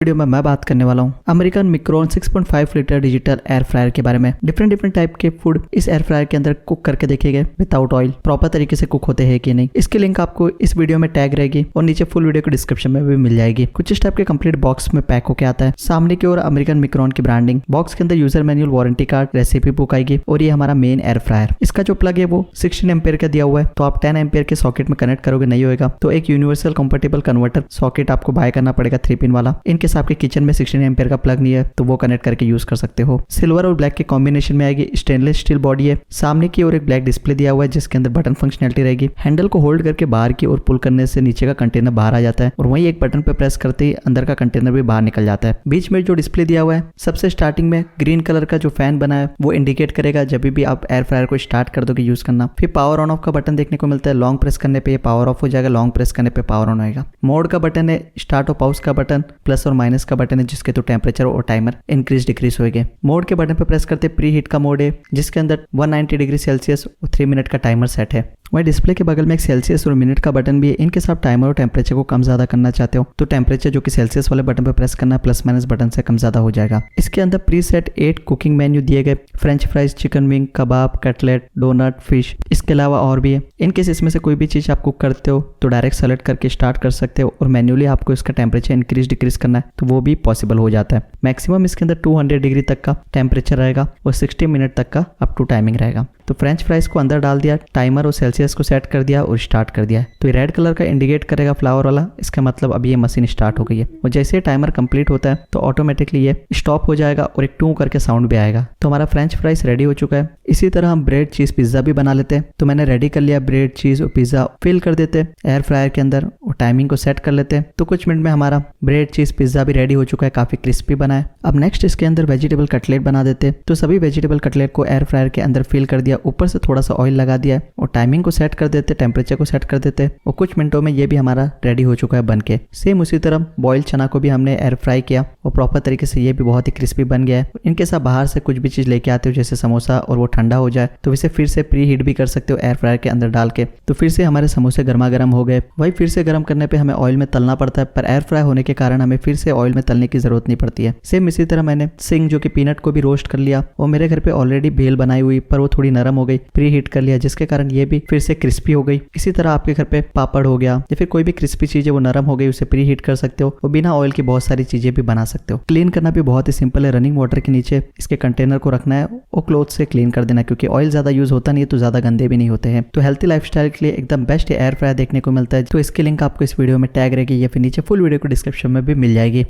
Video में मैं बात करने वाला हूँ American Micron 6.5 litre digital air fryer के बारे में। डिफरेंट टाइप के फूड इस एयर फ्रायर के अंदर कुक करके देखेंगे विदाउट ऑयल, प्रॉपर तरीके से कुक होते हैं कि नहीं। इसकी लिंक आपको इस वीडियो में टैग रहेगी और नीचे फुल वीडियो के डिस्क्रिप्शन में भी मिल जाएगी। कुछ इस टाइप के कंप्लीट बॉक्स में पैक होकर आता है। सामने की ओर अमेरिकन मिक्रोन की ब्रांडिंग, बॉक्स के अंदर user manual, warranty card, recipe book आएगी और ये हमारा मेन एयर फ्रायर। इसका जो प्लग है वो 16 एम्पेयर का दिया हुआ है, तो आप 10 एम्पेयर के सॉकेट में कनेक्ट करोगे नहीं होगा, तो एक यूनिवर्सल कंपेटेबल कन्वर्टर सॉकेट आपको बाय करना पड़ेगा 3 पिन वाला। इनकेस आपके किचन में 16 एम्पेयर का प्लग नहीं है तो वो कनेक्ट करके यूज कर सकते हो। सिल्वर और ब्लैक के कॉम्बिनेशन में आएगी। स्टेनलेस स्टील बॉडी है। सामने की ओर एक ब्लैक डिस्प्ले दिया हुआ है जिसके अंदर बटन फंक्शनलिटी रहेगी। हैंडल को होल्ड करके बाहर की ओर पुल करने से नीचे का कंटेनर बाहर आ जाता है और वहीं एक बटन पे प्रेस करते ही अंदर का कंटेनर भी बाहर निकल जाता है। बीच में जो डिस्प्ले दिया हुआ है, सबसे स्टार्टिंग में ग्रीन कलर का जो फैन बना है वो इंडिकेट करेगा जब भी आप एयर फ्रायर को स्टार्ट कर दोगे यूज करना। फिर पावर ऑन ऑफ का बटन देखने को मिलता है। लॉन्ग प्रेस करने पे पावर ऑफ हो जाएगा, लॉन्ग प्रेस करने पे पावर ऑन होएगा। मोड का बटन है, स्टार्ट और पॉज का बटन, प्लस और माइनस का बटन है जिसके तो टेम्परेचर और टाइमर इंक्रीज डिक्रीज होएंगे। मोड के बटन पे प्रेस करते प्री हीट का मोड है जिसके अंदर 190 डिग्री सेल्सियस और 3 मिनट का टाइमर सेट है। वही डिस्प्ले के बगल में एक सेल्सियस और मिनट का बटन भी है। इनके साथ टाइमर और टेम्परेचर को कम ज्यादा करना चाहते हो तो टेम्परेचर जो कि सेल्सियस वाले बटन पे प्रेस करना है, प्लस माइनस बटन से कम ज्यादा हो जाएगा। इसके अंदर प्री सेट 8 कुकिंग मेन्यू दिए गए, फ्रेंच फ्राइज, चिकन विंग, कबाब, कटलेट, डोनट, फिश, इसके अलावा और भी है। इनकेस इसमें से कोई भी चीज आप कुक करते हो तो डायरेक्ट सेलेक्ट करके स्टार्ट कर सकते हो और मैन्युअली आपको इसका टेम्परेचर इंक्रीज डिक्रीज करना है तो वो भी पॉसिबल हो जाता है। मैक्सिमम इसके अंदर 200 डिग्री तक का टेम्परेचर रहेगा और 60 मिनट तक का अप टू टाइमिंग रहेगा। तो फ्रेंच फ्राइज को अंदर डाल दिया, टाइमर और सेल्सियस को सेट कर दिया और स्टार्ट कर दिया। तो ये रेड कलर का इंडिकेट करेगा फ्लावर वाला, इसका मतलब अभी ये मशीन स्टार्ट हो गई है। और जैसे ही टाइमर कंप्लीट होता है तो ऑटोमेटिकली ये स्टॉप हो जाएगा और एक टू करके साउंड भी आएगा। तो हमारा फ्रेंच फ्राइज रेडी हो चुका है। इसी तरह हम ब्रेड, चीज, पिज्जा भी बना लेते हैं। तो मैंने रेडी कर लिया ब्रेड, चीज और पिज्जा, फिल कर देते एयर फ्रायर के अंदर और टाइमिंग को सेट कर लेते हैं। तो कुछ मिनट में हमारा ब्रेड, चीज, पिज्जा भी रेडी हो चुका है, काफी क्रिस्पी बना है। अब नेक्स्ट इसके अंदर वेजिटेबल कटलेट बना देते हैं। तो सभी वेजिटेबल कटलेट को एयर फ्रायर के अंदर फिल कर दिया, ऊपर से थोड़ा सा ऑयल लगा दिया और टाइमिंग को सेट कर देते, टेम्परेचर को सेट कर देते और कुछ मिनटों में ये भी हमारा रेडी हो चुका है बनके। सेम उसी तरह बॉइल्ड चना को भी हमने एयर फ्राई किया और प्रॉपर तरीके से ये भी बहुत ही क्रिस्पी बन गया है। इनके साथ बाहर से कुछ भी चीज लेके आते हो जैसे समोसा और वो ठंडा हो जाए तो इसे फिर से प्री हीट भी कर सकते हो एयर फ्रायर के अंदर डाल के। तो फिर से हमारे समोसे गर्मा गर्म हो गए। वही फिर से गर्म करने पे हमें ऑयल में तलना पड़ता है, पर एयर फ्राई होने के कारण हमें फिर से ऑयल में तलने की जरूरत नहीं पड़ती है। सेम इसी तरह मैंने सिंग जो कि पीनट को भी रोस्ट कर लिया और मेरे घर पे ऑलरेडी भेल बनाई हुई पर वो थोड़ी नरम हो गई, प्री हीट कर लिया जिसके कारण ये भी फिर से क्रिस्पी हो गई। इसी तरह आपके घर पे पापड़ हो गया या फिर कोई भी क्रिस्पी चीज है वो नरम हो गई, उसे प्री हीट कर सकते हो और बिना ऑयल की बहुत सारी चीजें भी बना सकते हो। क्लीन करना भी बहुत ही सिंपल है। रनिंग वाटर के नीचे इसके कंटेनर को रखना है और क्लॉथ से क्लीन कर देना, क्योंकि ऑयल ज्यादा यूज होता नहीं है तो ज्यादा गंदे भी नहीं होते हैं। तो हेल्थी लाइफस्टाइल के लिए एकदम बेस्ट एयर फ्रायर देखने को मिलता है। तो इसकी लिंक आपको इस वीडियो में टैग रहेगी या फिर नीचे फुल वीडियो को डिस्क्रिप्शन में भी मिल जाएगी।